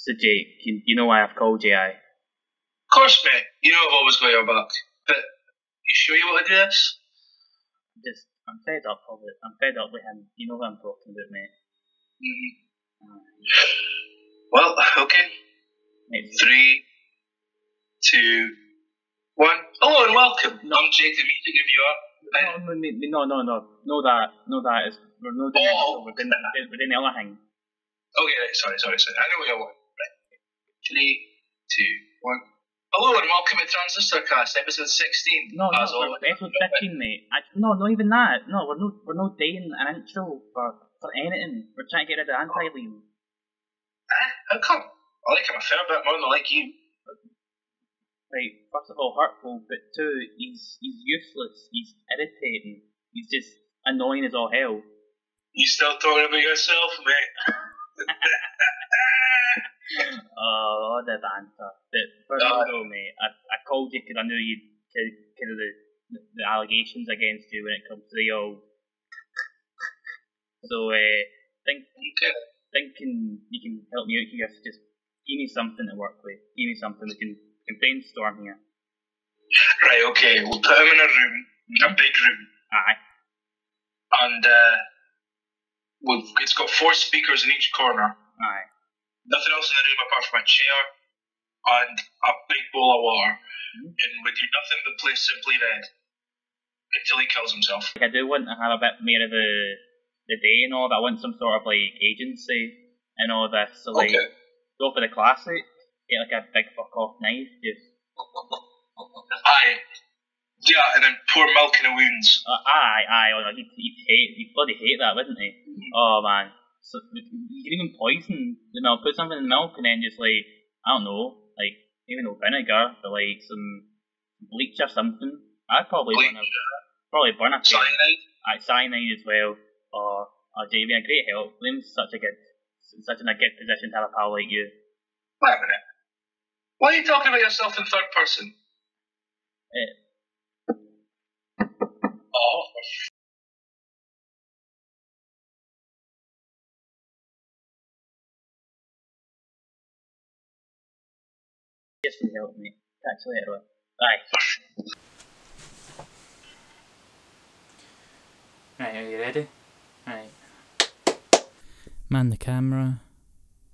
So Jake, you know why I've called you, aye? Of course, mate. You know I've always got your back. But you sure you want to do this? I'm fed up of it. I'm fed up with him. You know what I'm talking about, mate. Well, okay. Mate, 3, 2, 1. Hello and welcome. No. I'm Jake, the music reviewer. No, that is we're not doing Oh, we're doing the other thing. Okay, right, sorry. I know what you want. Right. 3, 2, 1. Hello and welcome to Transistor Cast, episode 16. No, episode 15, mate. Not even that. No, we're not doing an intro for anything. We're trying to get rid of anti-Liam. How come? I like him a fair bit more than I like you. Right, first of all, hurtful, but two, he's useless. He's irritating. He's just annoying as all hell. You still talking about yourself, mate? Oh, the banter. But no, mate, I called you because I knew you'd kind of the allegations against you when it comes to the old. So, thinking you can help me out here, so just give me something to work with. Give me something we can brainstorm here. Right, okay, we'll put him in a room, a big room. Aye. And it's got 4 speakers in each corner. Aye. Nothing else in the room apart from a chair and a big bowl of water. And we do nothing but play Simply Red until he kills himself. I do want to have a bit more of the day and all that. I want some sort of like agency and all this. So like, go for the classic. Get like a big fuck off knife. Just. Aye. Yeah, and then pour milk in the wounds. Aye. Oh, he'd bloody hate that, wouldn't he? Oh man. So you can even poison the milk. Put something in the milk and then just like, I don't know, like even no vinegar, but like some bleach or something. I'd probably burn a cyanide. Cyanide as well. Oh, Jay, you've been a great help. Liam's such in a good position to have a pal like you. Wait a minute. Why are you talking about yourself in third person? Oh. Just to help me. Catch you later on. Bye. Right, are you ready? Right. Man the camera.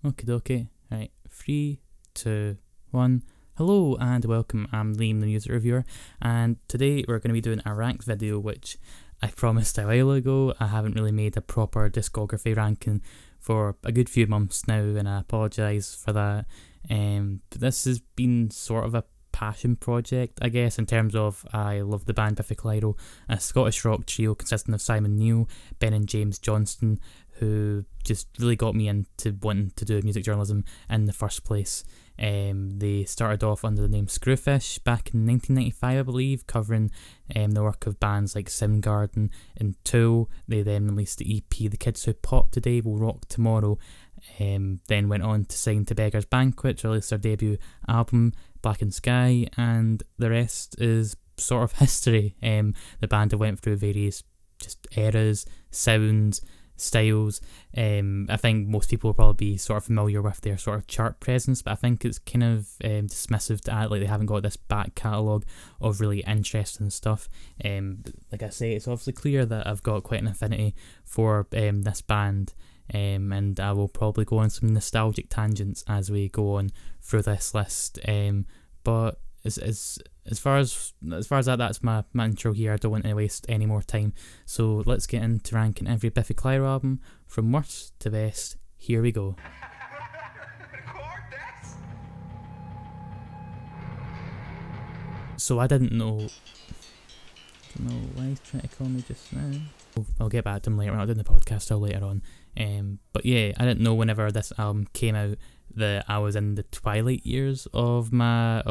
Okie dokie. Right, 3, 2, 1. Hello and welcome, I'm Liam the music reviewer, and today we're going to be doing a ranked video, which I promised a while ago. I haven't really made a proper discography ranking for a good few months now, and I apologise for that. But this has been sort of a passion project, I guess, in terms of I love the band Biffy Clyro, a Scottish rock trio consisting of Simon Neil, Ben and James Johnston, who just really got me into wanting to do music journalism in the first place. They started off under the name Screwfish back in 1995, I believe, covering the work of bands like Soundgarden and Tool. They then released the EP The Kids Who Pop Today Will Rock Tomorrow, then went on to sign to Beggars Banquet to release their debut album Blackened Sky, and the rest is sort of history. The band went through various just eras, sounds, styles. I think most people will probably be sort of familiar with their sort of chart presence, but I think it's kind of dismissive to act like they haven't got this back catalogue of really interesting stuff. Like I say, it's obviously clear that I've got quite an affinity for this band, and I will probably go on some nostalgic tangents as we go on through this list. But as far as that, that's my intro here. I don't want to waste any more time, so let's get into ranking every Biffy Clyro album from worst to best. Here we go. So I didn't know why he's trying to call me just now. I'll get back to him later when I'm doing the podcast or later on. But yeah, I didn't know whenever this album came out that I was in the twilight years of my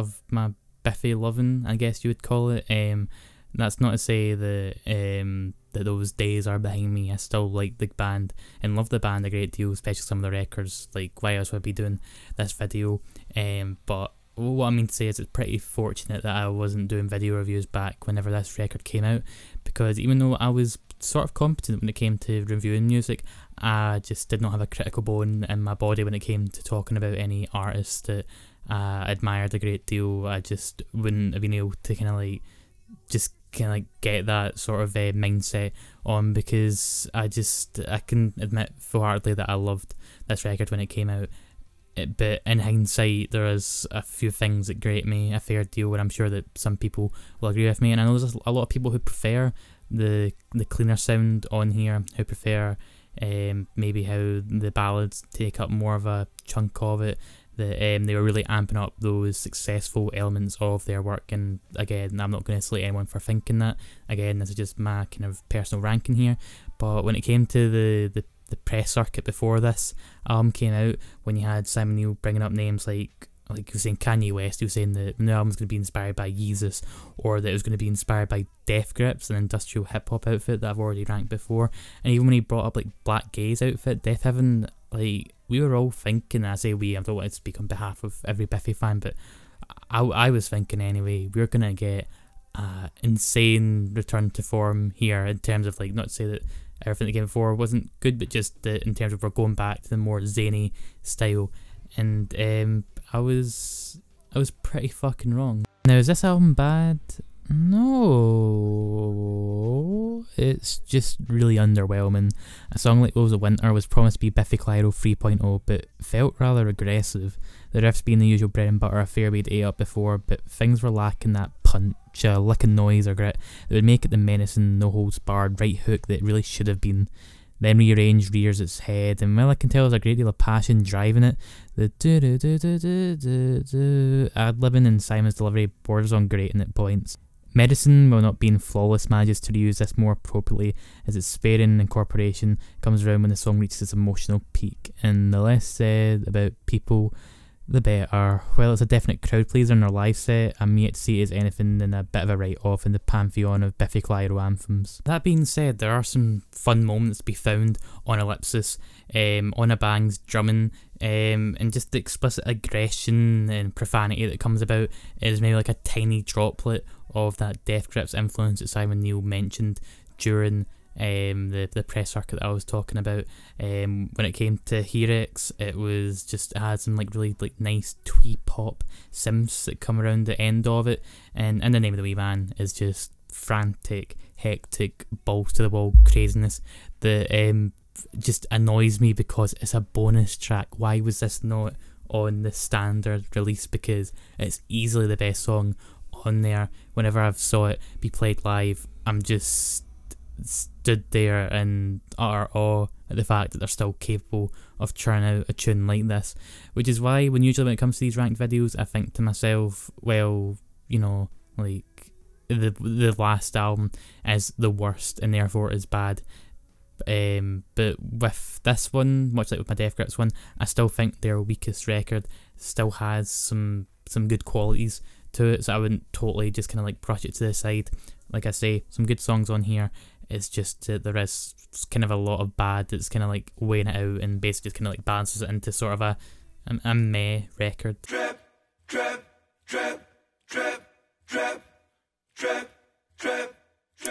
Biffy loving, I guess you would call it. That's not to say that those days are behind me. I still like the band and love the band a great deal, especially some of the records, like why else would I be doing this video. But what I mean to say is it's pretty fortunate that I wasn't doing video reviews back whenever this record came out, because even though I was sort of competent when it came to reviewing music, I just did not have a critical bone in my body when it came to talking about any artist that I admired a great deal. I just wouldn't have been able to kind of like just kind of like get that sort of mindset on, because I can admit full-heartedly that I loved this record when it came out. But in hindsight, there is a few things that grate me a fair deal, and I'm sure that some people will agree with me. And I know there's a lot of people who prefer the cleaner sound on here, who prefer maybe how the ballads take up more of a chunk of it, that they were really amping up those successful elements of their work. And again, I'm not going to slate anyone for thinking that. Again, this is just my kind of personal ranking here. But when it came to the press circuit before this album came out, when you had Simon Neil bringing up names like he was saying Kanye West, he was saying that the new album's going to be inspired by Yeezus, or that it was going to be inspired by Death Grips, an industrial hip-hop outfit that I've already ranked before. And even when he brought up like Black Gaze outfit, Death Heaven, like, we were all thinking, I say we, I don't want to speak on behalf of every Biffy fan, but I was thinking anyway, we're going to get insane return to form here, in terms of like, not to say that everything that came before wasn't good, but just in terms of we're going back to the more zany style. And I was pretty fucking wrong. Now, is this album bad? No, it's just really underwhelming. A song like Rose of Winter was promised to be Biffy Clyro 3.0, but felt rather aggressive. The riffs being the usual bread and butter affair we'd ate up before, but things were lacking that punch, lick and noise or grit that would make it the menacing, no holds barred right hook that it really should have been. Then Rearranged rears its head, and while I can tell there's a great deal of passion driving it, the do-do-do-do-do-do-do ad-libbing and Simon's delivery borders on grating at points. Medicine, while not being flawless, manages to reuse this more appropriately, as its sparing incorporation comes around when the song reaches its emotional peak. And the less said about people, the better. While it's a definite crowd pleaser in their live set, I'm yet to see it as anything than a bit of a write-off in the pantheon of Biffy Clyro anthems. That being said, there are some fun moments to be found on Ellipsis, on a bang's drumming, and just the explicit aggression and profanity that comes about is maybe like a tiny droplet of that Death Grips influence that Simon Neil mentioned during the press circuit that I was talking about. When it came to Herex, it had some like really like nice twee pop synths that come around the end of it, and The Name of the Wee Man is just frantic, hectic, balls to the wall craziness that just annoys me because it's a bonus track. Why was this not on the standard release? Because it's easily the best song on there. Whenever I've saw it be played live, I'm just stood there in utter awe at the fact that they're still capable of churning out a tune like this, which is why when it comes to these ranked videos, I think to myself, well, you know, like the last album is the worst and therefore is bad. But with this one, much like with my Death Grips one, I still think their weakest record still has some good qualities to it, so I wouldn't totally just kind of like brush it to the side. Like I say, some good songs on here. It's just that there is kind of a lot of bad that's kind of like weighing it out and basically just kind of like balances it into sort of a meh record. Drip, drip, drip, drip, drip, drip, drip.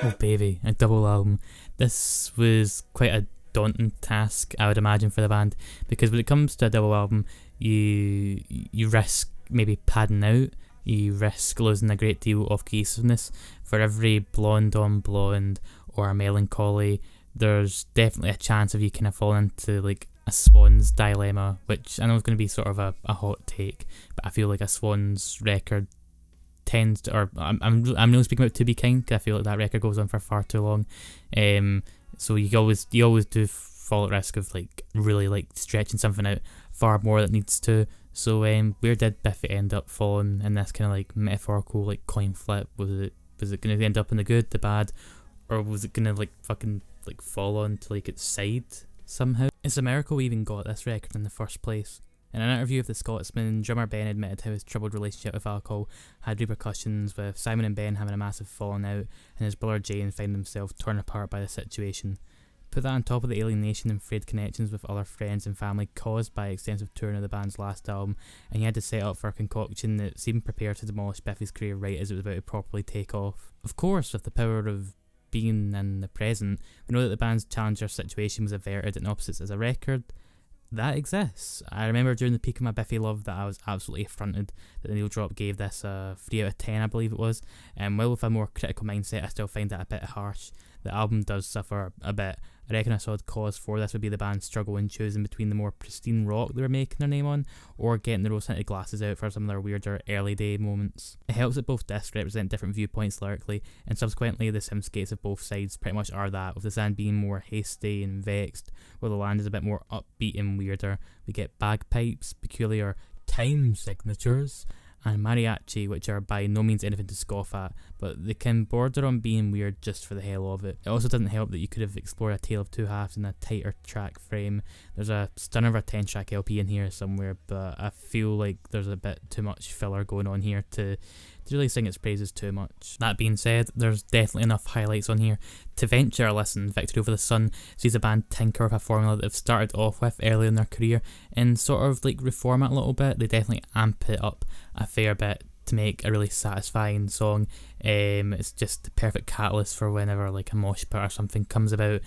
Oh baby, a double album. This was quite a daunting task, I would imagine, for the band, because when it comes to a double album, you risk maybe padding out, you risk losing a great deal of cohesiveness. For every blonde on blonde or a melancholy, there's definitely a chance of you kind of falling into like a Swans dilemma, which I know is going to be sort of a hot take, but I feel like a Swans record tends to, or I'm really speaking about To Be Kind, because I feel like that record goes on for far too long. So you always do fall at risk of like really like stretching something out far more than it needs to. So where did Biffy end up falling in this kind of like metaphorical like coin flip? Was it going to end up in the good, the bad, or was it going to like fucking like fall on to like its side somehow? It's a miracle we even got this record in the first place. In an interview with the Scotsman, drummer Ben admitted how his troubled relationship with alcohol had repercussions, with Simon and Ben having a massive falling out and his brother Jane finding himself torn apart by the situation. Put that on top of the alienation and frayed connections with other friends and family caused by extensive touring of the band's last album, and he had to set up for a concoction that seemed prepared to demolish Biffy's career right as it was about to properly take off. Of course, with the power of being in the present, we know that the band's challenger situation was averted and Opposites as a record that exists. I remember during the peak of my Biffy love that I was absolutely affronted that the Needle Drop gave this a 3 out of 10, I believe it was. And while with a more critical mindset, I still find that a bit harsh. The album does suffer a bit. I reckon a solid cause for this would be the band's struggle in choosing between the more pristine rock they were making their name on, or getting the rose-tinted glasses out for some of their weirder early day moments. It helps that both discs represent different viewpoints lyrically, and subsequently the soundscapes of both sides pretty much are that, with the sound being more hasty and vexed, while the land is a bit more upbeat and weirder. We get bagpipes, peculiar time signatures, and mariachi, which are by no means anything to scoff at, but they can border on being weird just for the hell of it. It also doesn't help that you could have explored A Tale of Two Halves in a tighter track frame. There's a stunner of a 10-track LP in here somewhere, but I feel like there's a bit too much filler going on here to really sing its praises too much. That being said, there's definitely enough highlights on here to venture a listen. Victory Over the Sun sees the band tinker with a formula that they've started off with early in their career and sort of like reform it a little bit. They definitely amp it up a fair bit to make a really satisfying song. It's just the perfect catalyst for whenever like a mosh pit or something comes about.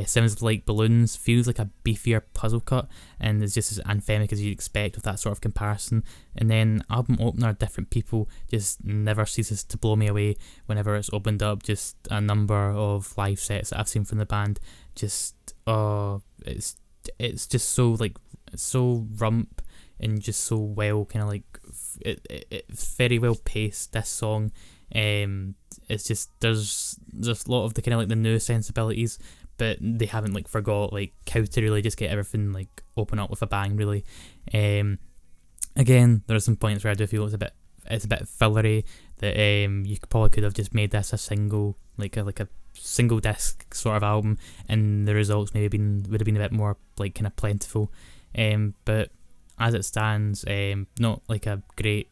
Sounds like Balloons feels like a beefier puzzle cut and is just as anthemic as you'd expect with that sort of comparison. And then album opener Different People just never ceases to blow me away whenever it's opened up. Just a number of live sets that I've seen from the band, just it's just so like so rump and just so well kind of like it's very well paced, this song. It's just there's a lot of the kind of like the new sensibilities, but they haven't like forgot like how to really just get everything like open up with a bang really. Again, there are some points where I do feel it's a bit fillery, that you probably could have just made this a single like a single disc sort of album and the results maybe would have been a bit more like kind of plentiful. But as it stands, not like a great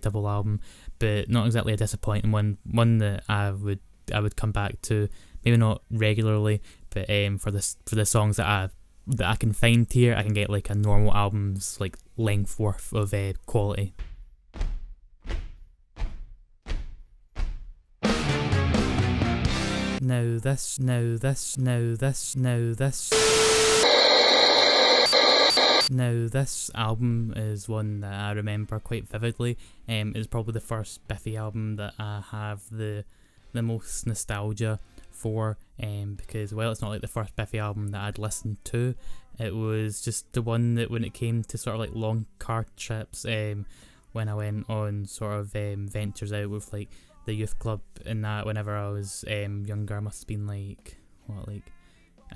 double album, but not exactly a disappointing one that I would come back to, maybe not regularly, but for the songs that I can find here, I can get like a normal album's like length worth of quality. Now this. Now this album is one that I remember quite vividly. It's probably the first Biffy album that I have the most nostalgia for, because while it's not like the first Biffy album that I'd listened to, it was just the one that when it came to sort of like long car trips, when I went on sort of ventures out with like the youth club and that whenever I was younger, I must have been like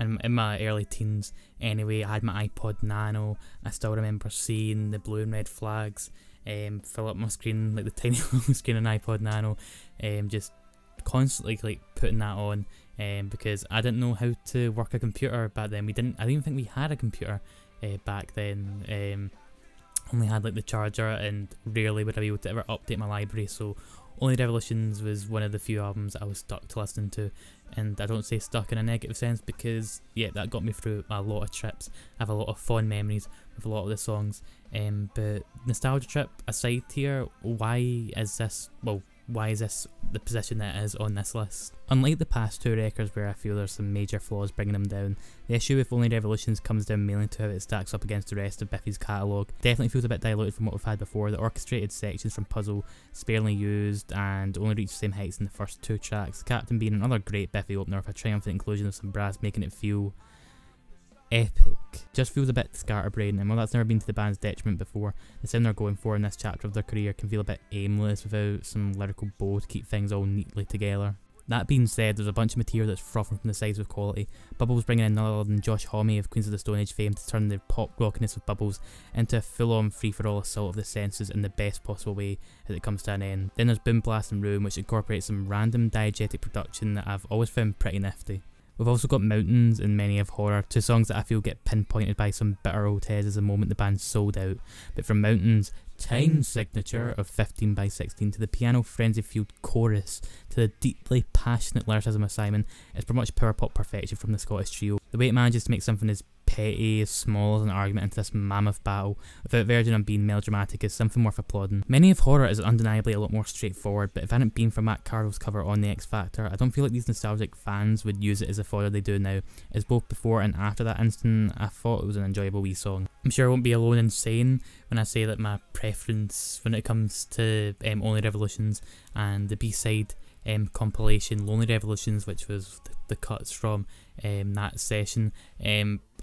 in my early teens anyway. I had my iPod Nano. I still remember seeing the blue and red flags fill up my screen, like the tiny little screen on iPod Nano, just constantly like putting that on, because I didn't know how to work a computer back then. I didn't think we had a computer back then. Only had like the charger, and rarely would I be able to ever update my library, so Only Revolutions was one of the few albums I was stuck to listening to. And I don't say stuck in a negative sense, because yeah, that got me through a lot of trips. I have a lot of fond memories with a lot of the songs. But nostalgia trip aside here, why is this the position that it is on this list? Unlike the past two records where I feel there's some major flaws bringing them down, the issue with Only Revolutions comes down mainly to how it stacks up against the rest of Biffy's catalogue. Definitely feels a bit diluted from what we've had before. The orchestrated sections from Puzzle sparingly used and only reached the same heights in the first two tracks. Captain being another great Biffy opener with a triumphant inclusion of some brass, making it feel epic. Just feels a bit scatterbrained, and while that's never been to the band's detriment before, the sound they're going for in this chapter of their career can feel a bit aimless without some lyrical bow to keep things all neatly together. That being said, there's a bunch of material that's frothing from the sides with quality. Bubbles bringing in none other than Josh Homme of Queens of the Stone Age fame to turn the pop rockiness of Bubbles into a full-on free-for-all assault of the senses in the best possible way as it comes to an end. Then there's Boom Blast and Room, which incorporates some random diegetic production that I've always found pretty nifty. We've also got Mountains and Many of Horror, two songs that I feel get pinpointed by some bitter old heads as the moment the band sold out. But from Mountains, time signature of 15:16 to the piano frenzy-fueled chorus to the deeply passionate lyricism of Simon is pretty much power pop perfection from the Scottish trio. The way it manages to make something as petty, as small as an argument into this mammoth battle without verging on being melodramatic is something worth applauding. Many of horror is undeniably a lot more straightforward, but if it hadn't been for Matt Carroll's cover on The X Factor, I don't feel like these nostalgic fans would use it as a fodder they do now, as both before and after that instant I thought it was an enjoyable wee song. I'm sure I won't be alone in saying when I say that my preference when it comes to Only Revolutions and the B-side compilation Lonely Revolutions, which was the cuts from that session,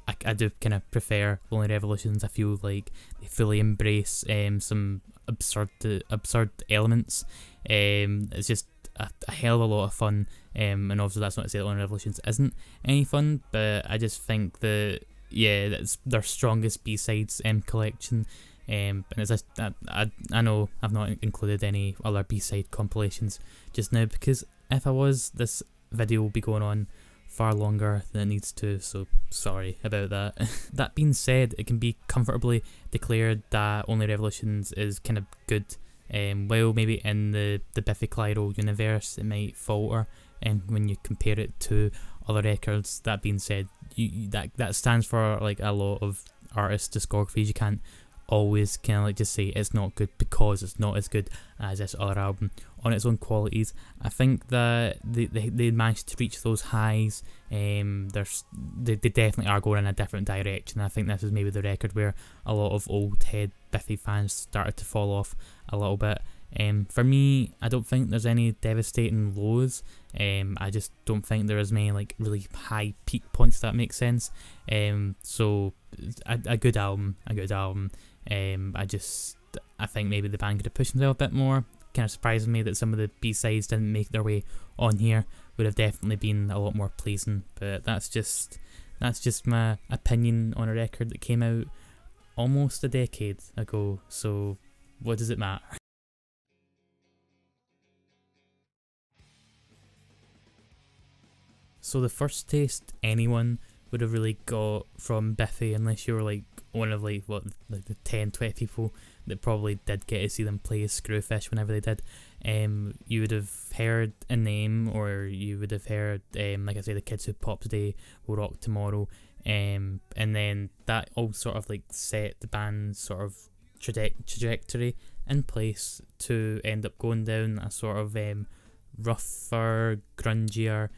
I do kind of prefer Lonely Revolutions. I feel like they fully embrace some absurd elements. It's just a hell of a lot of fun, and obviously that's not to say that Lonely Revolutions isn't any fun, but I just think that, yeah, that's their strongest B-sides collection. And it's just, I know I've not included any other B-side compilations just now, because if I was, this video will be going on far longer than it needs to, so sorry about that. That being said, it can be comfortably declared that Only Revolutions is kind of good. While maybe in the Biffy Clyro universe it might falter when you compare it to other records. That being said, that stands for like a lot of artists' discographies. You can't always kind of like just say it's not good because it's not as good as this other album on its own qualities. I think that they managed to reach those highs. They definitely are going in a different direction. I think this is maybe the record where a lot of old head Biffy fans started to fall off a little bit. For me, I don't think there's any devastating lows. I just don't think there is many like really high peak points, if that makes sense. So a good album. I think maybe the band could have pushed themselves a bit more. Kind of surprising me that some of the B-sides didn't make their way on here. Would have definitely been a lot more pleasing, but that's just my opinion on a record that came out almost a decade ago, so what does it matter? So the first taste anyone would have really got from Biffy, unless you were like one of like the 10-20 people that probably did get to see them play as Screwfish whenever they did, you would have heard a name, or you would have heard like I say, the Kids Who Pop Today Will Rock Tomorrow, and then that all sort of like set the band's sort of trajectory in place to end up going down a sort of rougher, grungier,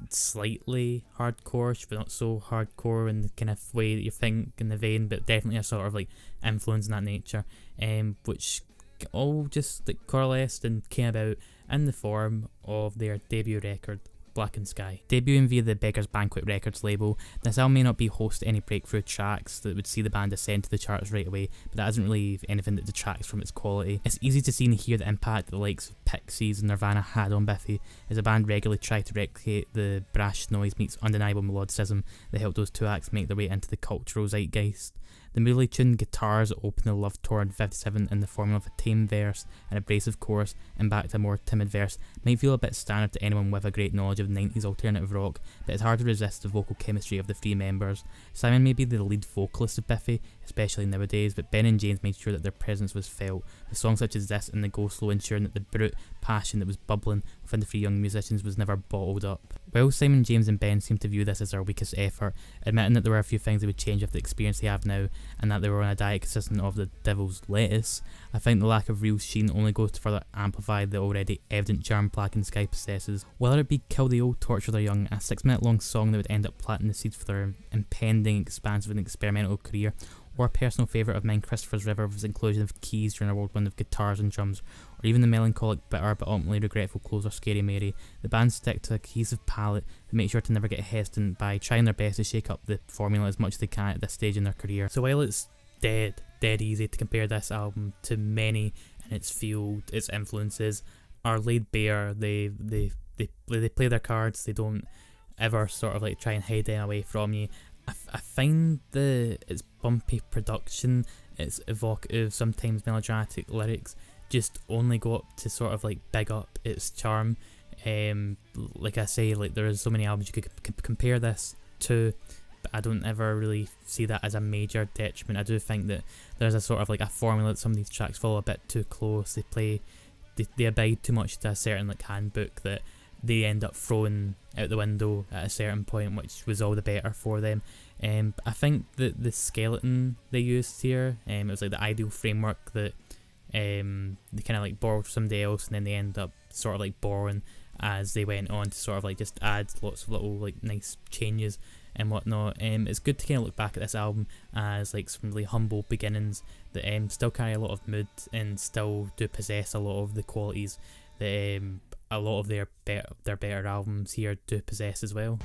slightly hardcore, but not so hardcore in the kind of way that you think in the vein, but definitely a sort of like influence in that nature, which all just like coalesced and came about in the form of their debut record, Blackened Sky. Debuting via the Beggars Banquet Records label, this album may not be host to any breakthrough tracks that would see the band ascend to the charts right away, but that doesn't really leave anything that detracts from its quality. It's easy to see and hear the impact that the likes of Pixies and Nirvana had on Biffy, as the band regularly tried to replicate the brash noise meets undeniable melodicism that helped those two acts make their way into the cultural zeitgeist. The moodily tuned guitars that open the Love Tour in 57 in the formula of a tame verse, an abrasive chorus, and back to a more timid verse might feel a bit standard to anyone with a great knowledge of 90s alternative rock, but it's hard to resist the vocal chemistry of the three members. Simon may be the lead vocalist of Biffy, especially nowadays, but Ben and James made sure that their presence was felt, with songs such as this and the Go Slow ensuring that the brute passion that was bubbling within the three young musicians was never bottled up. While Simon, James and Ben seem to view this as their weakest effort, admitting that there were a few things they would change with the experience they have now, and that they were on a diet consistent of the devil's lettuce, I think the lack of real sheen only goes to further amplify the already evident charm Blackened Sky possesses. Whether it be Kill the Old, Torture the Young, a 6-minute long song that would end up planting the seeds for their impending expansive and experimental career, or a personal favourite of mine, Christopher's River, with its inclusion of keys during a whirlwind of guitars and drums, or even the melancholic, bitter but ultimately regretful close of Scary Mary, the band stick to a cohesive palette and make sure to never get hesitant by trying their best to shake up the formula as much as they can at this stage in their career. So while it's dead easy to compare this album to many in its field, its influences are laid bare. They play their cards. They don't ever sort of like try and hide them away from you. I find its bumpy production, its evocative, sometimes melodramatic lyrics just only go up to sort of like big up its charm. Like I say, like there is so many albums you could compare this to, I don't ever really see that as a major detriment. I do think that there's a sort of like a formula that some of these tracks follow a bit too close. They abide too much to a certain like handbook that they end up throwing out the window at a certain point, which was all the better for them. I think that the skeleton they used here, it was like the ideal framework that they kind of like borrowed from somebody else, and then they end up sort of like borrowing as they went on to sort of like just add lots of little like nice changes and whatnot. It's good to kind of look back at this album as like some really humble beginnings that still carry a lot of mood and still do possess a lot of the qualities that a lot of their better albums here do possess as well.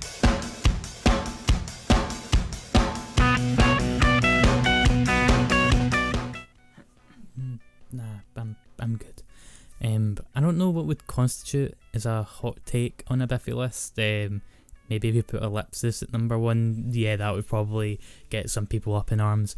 Nah, I'm good. I don't know what would constitute as a hot take on a Biffy list. Maybe if you put Ellipsis at number 1, yeah, that would probably get some people up in arms.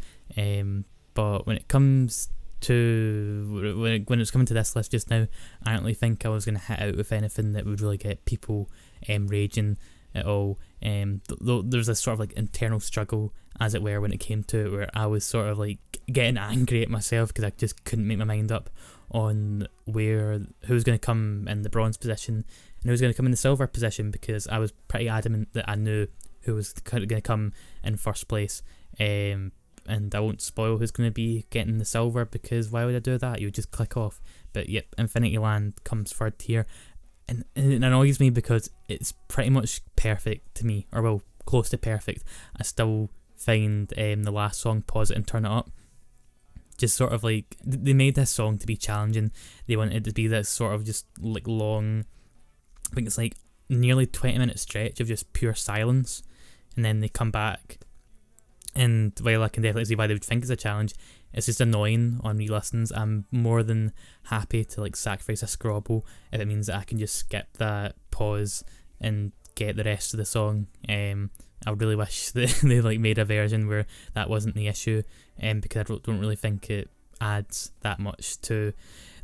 But when it comes to when it's coming to this list just now, I don't really think I was going to hit out with anything that would really get people raging at all. Though there's this sort of like internal struggle, as it were, when it came to it, where I was sort of like getting angry at myself because I just couldn't make my mind up on who's going to come in the bronze position and who's going to come in the silver position, because I was pretty adamant that I knew who was going to come in first place. And I won't spoil who's going to be getting the silver, because why would I do that? You would just click off. But yep, Infinity Land comes third here, and it annoys me because it's pretty much perfect to me, or well, close to perfect. I still find the last song, Pause It and Turn It Up, just sort of like, they made this song to be challenging. They wanted it to be this sort of just like long, I think it's like nearly 20-minute stretch of just pure silence, and then they come back. And while I can definitely see why they would think it's a challenge, it's just annoying on re-listens. I'm more than happy to like sacrifice a scrobble if it means that I can just skip that pause and get the rest of the song. I really wish that they like made a version where that wasn't the issue, because I don't really think it adds that much to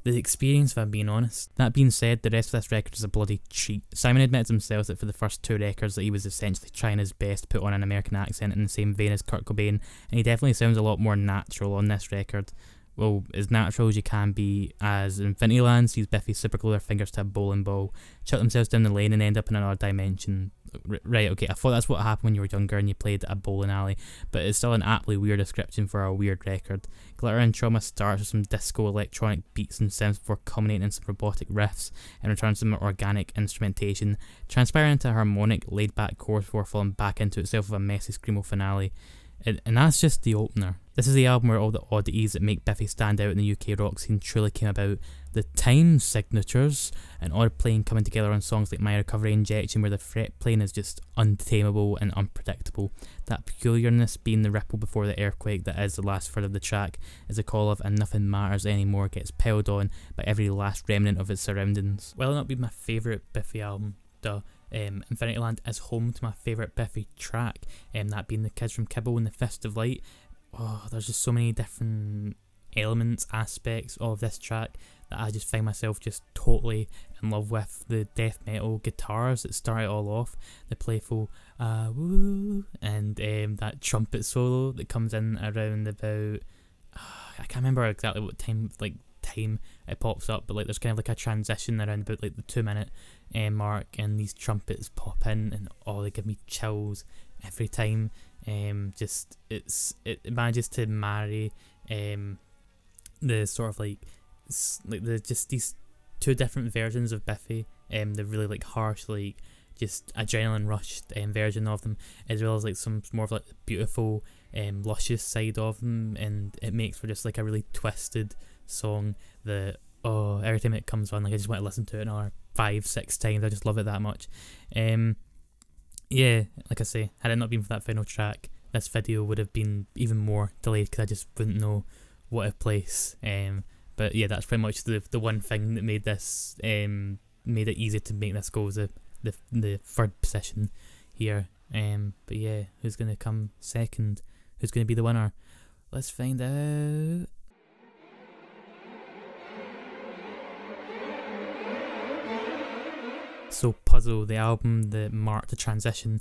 the experience, if I'm being honest. That being said, the rest of this record is a bloody treat. Simon admits himself that for the first 2 records that he was essentially trying his best to put on an American accent in the same vein as Kurt Cobain, and he definitely sounds a lot more natural on this record. Well, as natural as you can be, as Infinity Land sees Biffy superglue their fingers to a bowling ball, chuck themselves down the lane and end up in another dimension. Right, okay, I thought that's what happened when you were younger and you played at a bowling alley, but it's still an aptly weird description for a weird record. Glitter and Trauma starts with some disco electronic beats and sounds before culminating in some robotic riffs and returns to some organic instrumentation, transpiring into a harmonic, laid-back chorus before falling back into itself with a messy screamo finale. And that's just the opener. This is the album where all the oddities that make Biffy stand out in the UK rock scene truly came about. The time signatures and odd playing coming together on songs like My Recovery Injection, where the fret playing is just untamable and unpredictable. That peculiarness being the ripple before the earthquake that is the last third of the track, as the call of And Nothing Matters Anymore gets piled on by every last remnant of its surroundings. While it not be my favourite Biffy album, Infinity Land is home to my favourite Biffy track, that being The Kids from Kibble and The Fist of Light. Oh, there's just so many different elements, aspects of this track that I just find myself just totally in love with. The death metal guitars that start it all off, the playful woo, and that trumpet solo that comes in around about, I can't remember exactly what time it pops up, but like there's kind of like a transition around about like the 2-minute mark, and these trumpets pop in and they give me chills every time. It manages to marry the sort of like these 2 different versions of Biffy, the really like harsh, like just adrenaline rushed version of them, as well as like some more of like the beautiful luscious side of them, and it makes for just like a really twisted song that every time it comes on, like I just want to listen to it another 5-6 times. I just love it that much. Yeah, like I say, had it not been for that final track, this video would have been even more delayed because I just wouldn't know what to place. But yeah, that's pretty much the one thing that made this made it easy to make this go as the third position here. But yeah, who's gonna come second? Who's gonna be the winner? Let's find out. So Puzzle, the album that marked the transition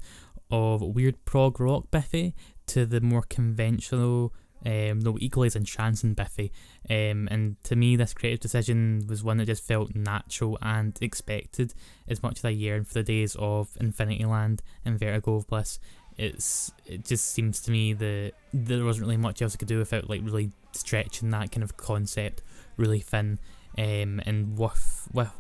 of weird prog rock Biffy to the more conventional, though equally as entrancing Biffy. And to me, this creative decision was one that just felt natural and expected, as much as I yearned for the days of Infinity Land and Vertigo of Bliss. It just seems to me that there wasn't really much else I could do without like really stretching that kind of concept really thin. And with the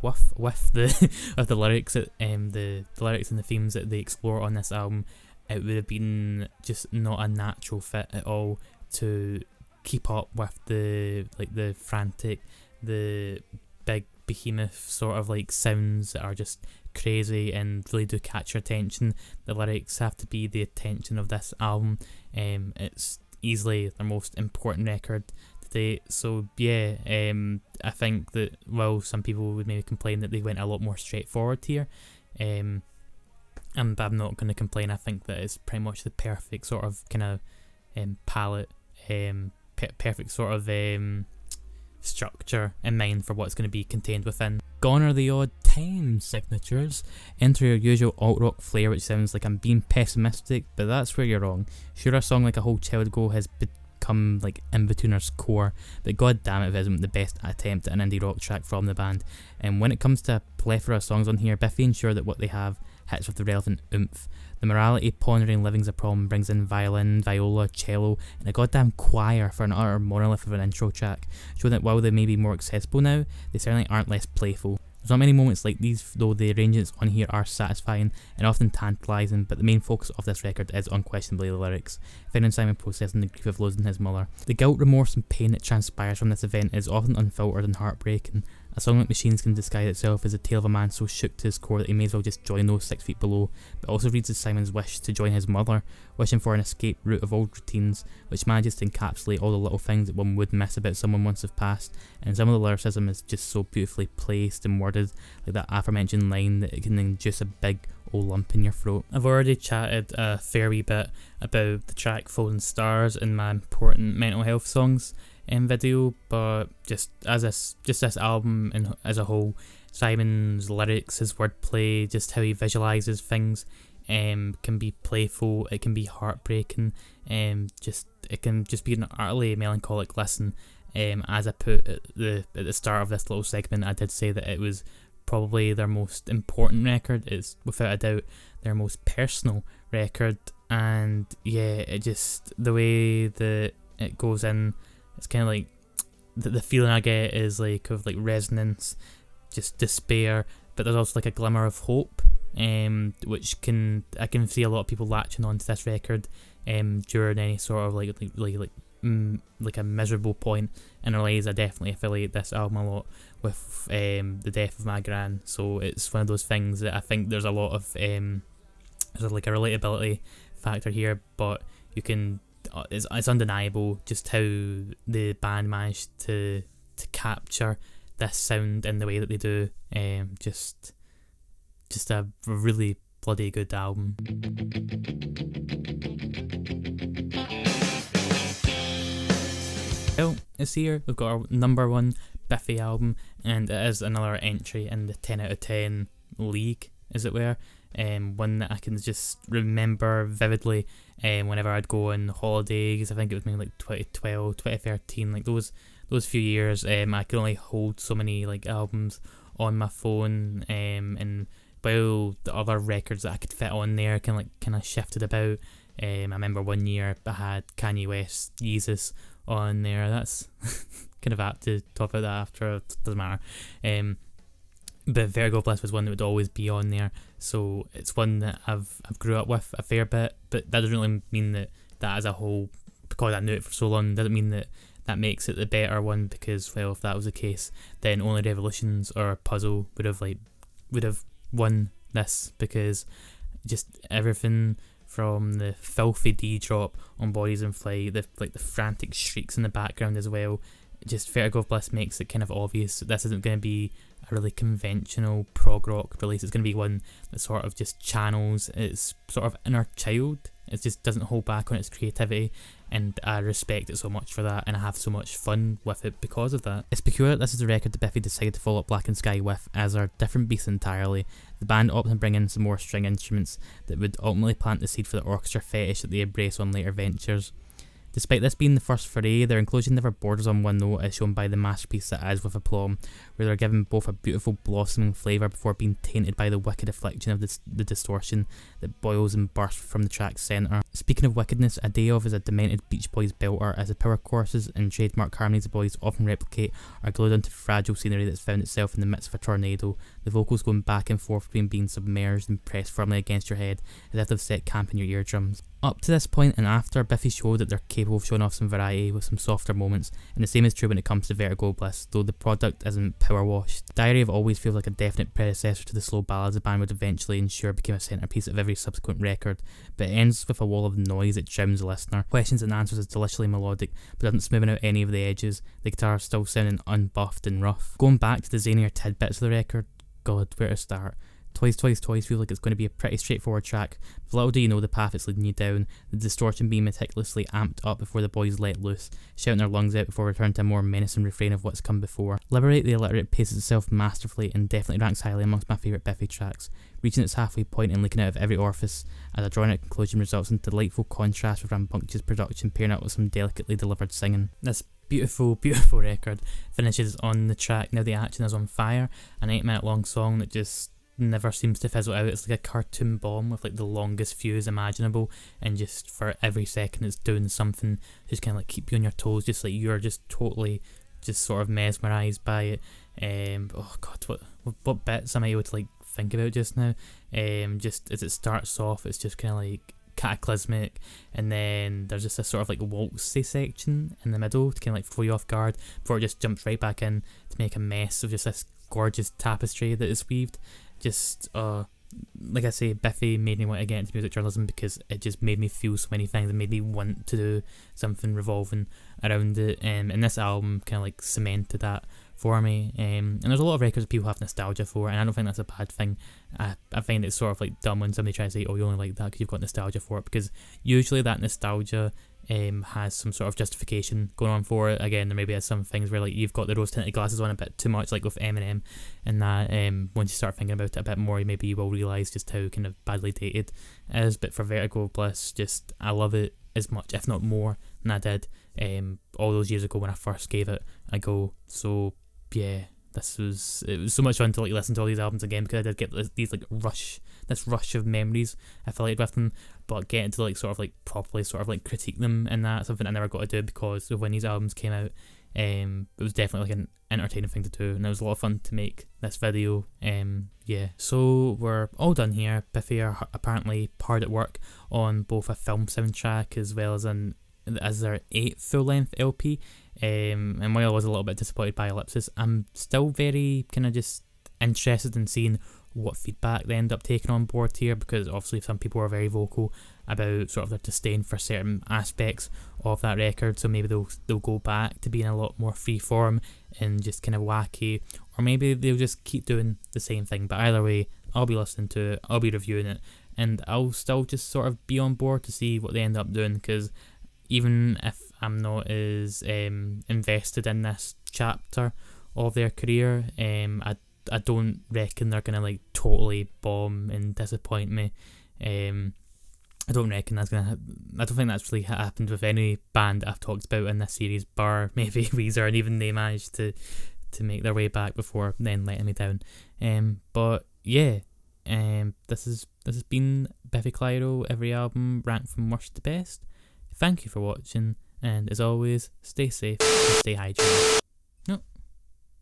of the lyrics that the lyrics and the themes that they explore on this album, it would have been just not a natural fit at all to keep up with the frantic, the big behemoth sort of like sounds that are just crazy and really do catch your attention. The lyrics have to be the attention of this album. It's easily their most important record to date. So yeah, I think that while some people would maybe complain that they went a lot more straightforward here, and I'm not going to complain. I think that it's pretty much the perfect sort of kind of palette, perfect sort of structure in mind for what's going to be contained within. Gone are the odd time signatures. Enter your usual alt-rock flair, which sounds like I'm being pessimistic, but that's where you're wrong. Sure, a song like A Whole Child Ago has become like In-Betweener's core, but god damn it if it isn't the best attempt at an indie rock track from the band. And when it comes to a plethora of songs on here, Biffy ensure that what they have hits with the relevant oomph. The morality pondering Living's a Problem brings in violin, viola, cello, and a goddamn choir for an utter monolith of an intro track, showing that while they may be more accessible now, they certainly aren't less playful. There's not many moments like these, though the arrangements on here are satisfying and often tantalising, but the main focus of this record is unquestionably the lyrics, finding Simon processing the grief of losing his mother. The guilt, remorse and pain that transpires from this event is often unfiltered and heartbreaking. A song like Machines can disguise itself as a tale of a man so shook to his core that he may as well just join those 6 feet below, but also reads as Simon's wish to join his mother, wishing for an escape route of old routines, which manages to encapsulate all the little things that one would miss about someone once have passed. And some of the lyricism is just so beautifully placed and worded, like that aforementioned line, that it can induce a big old lump in your throat. I've already chatted a fair wee bit about the track Falling Stars in my important mental health songs video, but just this album and as a whole, Simon's lyrics, his wordplay, just how he visualizes things, can be playful, it can be heartbreaking, it can just be an utterly melancholic listen. As I put at the start of this little segment, I did say that it was probably their most important record. It's without a doubt their most personal record, and yeah, it just, the way that it goes in, it's kind of like the feeling I get is like of like resonance, just despair, but there's also like a glimmer of hope, which I can see a lot of people latching onto this record during any sort of like a miserable point in their lives. I definitely affiliate this album a lot with the death of my gran, so it's one of those things that I think there's a lot of there's like a relatability factor here, but you can, it's undeniable just how the band managed to capture this sound in the way that they do. Just a really bloody good album. Well, it's here. We've got our number 1 Biffy album, and it is another entry in the 10 out of 10 league, as it were. One that I can just remember vividly whenever I'd go on holidays. I think it was maybe like 2012, 2013, like those few years. I could only hold so many like albums on my phone, and while the other records that I could fit on there kind of shifted about. I remember one year I had Kanye West Yeezus on there. That's kind of apt to talk about that after, it doesn't matter. But Vertigo of Bliss was one that would always be on there, so it's one that I've grew up with a fair bit, but that doesn't really mean that as a whole, because I knew it for so long, doesn't mean that makes it the better one, because, well, if that was the case, then only Revolutions or Puzzle would have won this, because just everything from the filthy D drop on Bodies in Flight, the frantic shrieks in the background as well. Just Vertigo of Bliss makes it kind of obvious that this isn't going to be a really conventional prog rock release. It's going to be one that sort of just channels its sort of inner child It just doesn't hold back on its creativity, and I respect it so much for that, and I have so much fun with it because of that. It's peculiar that this is the record that Biffy decided to follow up Blackened Sky with, as are different beasts entirely. The band opted to bring in some more string instruments that would ultimately plant the seed for the orchestra fetish that they embrace on later ventures. Despite this being the first foray, their inclusion never borders on one note, as shown by the masterpiece that is With Aplomb, where they're given both a beautiful blossoming flavour before being tainted by the wicked affliction of the distortion that boils and bursts from the track's centre. Speaking of wickedness, A Day Of is a demented Beach Boys belter, as the power choruses and trademark harmonies the boys often replicate are glued onto fragile scenery that's found itself in the midst of a tornado, the vocals going back and forth between being submerged and pressed firmly against your head, as if they've set camp in your eardrums. Up to this point and after, Biffy showed that they're capable of showing off some variety with some softer moments, and the same is true when it comes to Vertigo of Bliss, though the product isn't power washed. Diary of Always feels like a definite predecessor to the slow ballads the band would eventually ensure became a centrepiece of every subsequent record, but it ends with a wall of noise that drowns the listener. Questions and Answers is deliciously melodic, but doesn't smooth out any of the edges, the guitar still sounding unbuffed and rough. Going back to the zanier tidbits of the record, God, where to start? Toys Toys Toys feels like it's going to be a pretty straightforward track, but little do you know the path it's leading you down, the distortion being meticulously amped up before the boys let loose, shouting their lungs out before returning to a more menacing refrain of what's come before. Liberate the Illiterate paces itself masterfully and definitely ranks highly amongst my favourite Biffy tracks, reaching its halfway point and leaking out of every orifice as a drawn out conclusion results in delightful contrast with rambunctious production pairing up with some delicately delivered singing. This beautiful, beautiful record finishes on the track Now the Action Is On Fire, an 8-minute long song that just never seems to fizzle out. It's like a cartoon bomb with like the longest fuse imaginable, and just for every second it's doing something just kind of like keep you on your toes, just like you're just totally just sort of mesmerised by it. Oh god, what bits am I able to like think about just now? Just as it starts off, it's just kind of like cataclysmic, and then there's just a sort of like waltzy section in the middle to kind of like throw you off guard before it just jumps right back in to make a mess of just this gorgeous tapestry that is weaved. Just like I say, Biffy made me want to get into music journalism because it just made me feel so many things and made me want to do something revolving around it, and this album kind of like cemented that for me. And there's a lot of records that people have nostalgia for, and I don't think that's a bad thing. I find it's sort of like dumb when somebody tries to say, oh, you only like that because you've got nostalgia for it, because usually that nostalgia has some sort of justification going on for it. Again, there maybe is some things where like you've got the rose tinted glasses on a bit too much, like with Eminem, and that once you start thinking about it a bit more, maybe you will realise just how kind of badly dated it is. But for Vertigo of Bliss, just I love it as much, if not more, than I did all those years ago when I first gave it a go. So yeah, it was so much fun to like listen to all these albums again, because I did get these like this rush of memories affiliated with them, but getting to like sort of like properly sort of like critique them, and that's something I never got to do because of when these albums came out. It was definitely like an entertaining thing to do, and it was a lot of fun to make this video. Yeah, so we're all done here. Biffy are apparently hard at work on both a film soundtrack as well as their 8th full-length LP. And while I was a little bit disappointed by Ellipsis, I'm still very kind of just interested in seeing what feedback they end up taking on board here, because obviously some people are very vocal about sort of their disdain for certain aspects of that record, so maybe they'll go back to being a lot more freeform and just kind of wacky, or maybe they'll just keep doing the same thing. But either way, I'll be listening to it, I'll be reviewing it, and I'll still just sort of be on board to see what they end up doing, because even if I'm not as invested in this chapter of their career, I don't reckon they're gonna like totally bomb and disappoint me. I don't reckon that's gonna. I don't think that's really happened with any band that I've talked about in this series, bar maybe Weezer, and even they managed to make their way back before then letting me down. But yeah, this has been Biffy Clyro, every album ranked from worst to best. Thank you for watching, and as always, stay safe and stay hydrated. No.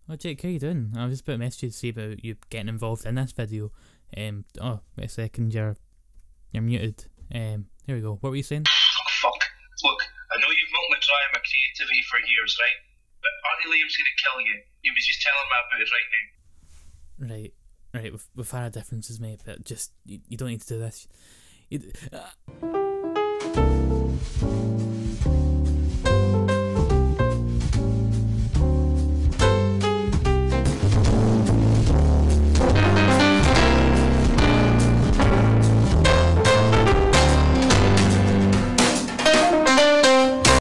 Oh Jake, how you doing? I was just about to message you to see about you getting involved in this video. Oh, wait a second, you're muted. Here we go. What were you saying? Oh, fuck. Look, I know you've milked me dry on my creativity for years, right? But Artie Liam's gonna kill you. He was just telling me about it right now. Right, we've had our differences, mate, but just, you don't need to do this.